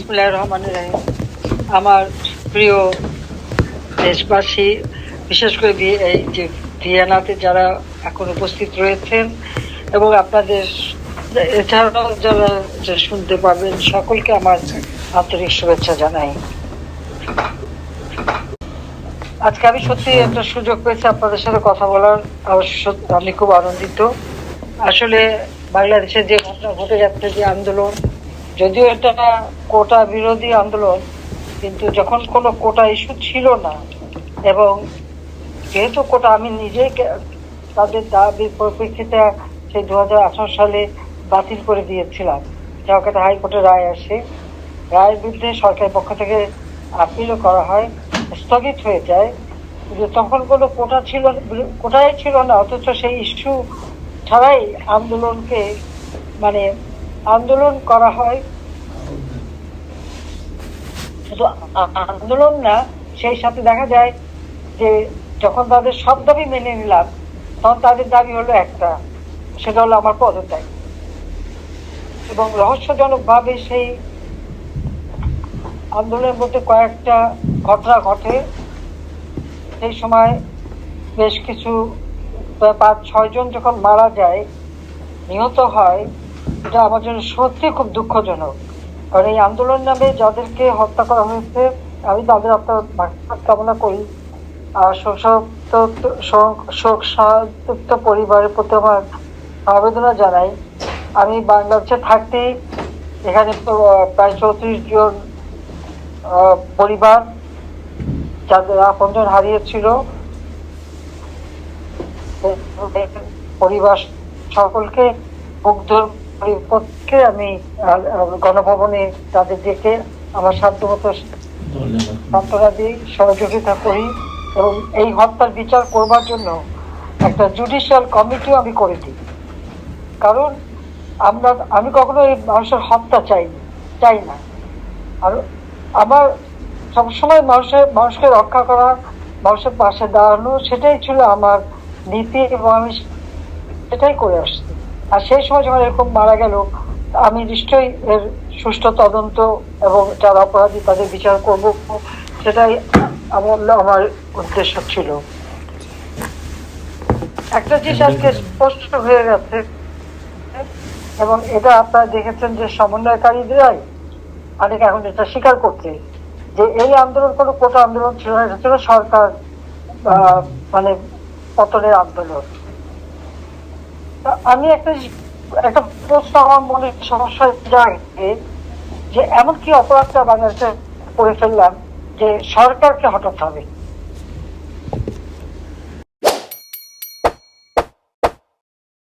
বিসমিল্লাহির রহমানির রহিম। আমার প্রিয় দেশবাসী, বিশেষ করে এই যে ভিয়েনাতে যারা এখন উপস্থিত রয়েছেন এবং আপনাদের এছাড়াও যারা শুনতে পাবেন, সকলকে আমার আন্তরিক শুভেচ্ছা জানাই। আজকে আমি সত্যি একটা সুযোগ পেয়েছি আপনাদের সাথে কথা বলার। আমি খুব আনন্দিত। আসলে বাংলাদেশে যে ঘটনা ঘটে যাচ্ছে, যে আন্দোলন, যদিও এটা কোটা বিরোধী আন্দোলন, কিন্তু যখন কোনো কোটা ইস্যু ছিল না, এবং যেহেতু কোটা আমি নিজেই তাদের দাবির পরিপ্রেক্ষিতে সেই 2018 সালে বাতিল করে দিয়েছিলাম, একটা হাইকোর্টের রায় আসে, রায়ের বিরুদ্ধে সরকারের পক্ষ থেকে আপিলও করা হয়, স্থগিত হয়ে যায়। তখন কোনো কোটাই ছিল না, অথচ সেই ইস্যু ছাড়াই আন্দোলনকে আন্দোলন করা হয়। শুধু আন্দোলন না, সেই সাথে দেখা যায় যে যখন তাদের সব দাবি মেনে নিলাম, তখন তাদের দাবি হলো একটা, সেটা হলো আমার পদত্যাগ। এবং রহস্যজনক ভাবে সেই আন্দোলনের মধ্যে কয়েকটা ঘটনা ঘটে। সেই সময় বেশ কিছু 5-6 জন যখন মারা যায়, নিহত হয়, এটা আমার জন্য সত্যি খুব দুঃখজনক। কারণ এই আন্দোলন নামে যাদেরকে হত্যা করা হয়েছে, আমি তাদের আপনার কামনা করি। আর শোক সান্তপ্ত পরিবারের প্রতি আমার আবেদনা জানাই। আমি বাংলাদেশে থাকতে এখানে প্রায় 34 জন পরিবার যাদের আপনজন হারিয়েছিল, পরিবার সকলকে মুগ্ধর পরিপক্ষে আমি গণভবনে তাদের ডেকে আমার সাধ্যমতো সান্ত্বনা দিই, সহযোগিতা করি, এবং এই হত্যার বিচার করবার জন্য একটা জুডিশিয়াল কমিটিও আমি করে দিই। কারণ আমি কখনো এই মানুষের হত্যা চাই না। আর আমার সবসময় মানুষকে রক্ষা করা, মানুষের পাশে দাঁড়ানো, সেটাই ছিল আমার নীতি, এবং আমি সেটাই করে আসছি। আর সেই সময় যখন এরকম মারা গেল, আমি নিশ্চয়ই এর সুষ্ঠু তদন্ত এবং যারা অপরাধী তাদের বিচার করব, সেটাই আমার উদ্দেশ্য ছিল। একটা জিনিস আজকে স্পষ্ট হয়ে গেছে, এবং এটা আপনারা দেখেছেন যে সমন্বয়কারীরাই অনেক এখন এটা স্বীকার করছে যে এই আন্দোলন কোনো কোটা আন্দোলন ছিল না, এটা ছিল সরকার পতনের আন্দোলন। আমি একটা প্রশ্ন আমার মনে সমস্যা জাগে, যে এমন কি অপরাধটা বাংলাদেশে করে ফেললাম যে সরকারকে হটাতে হবে।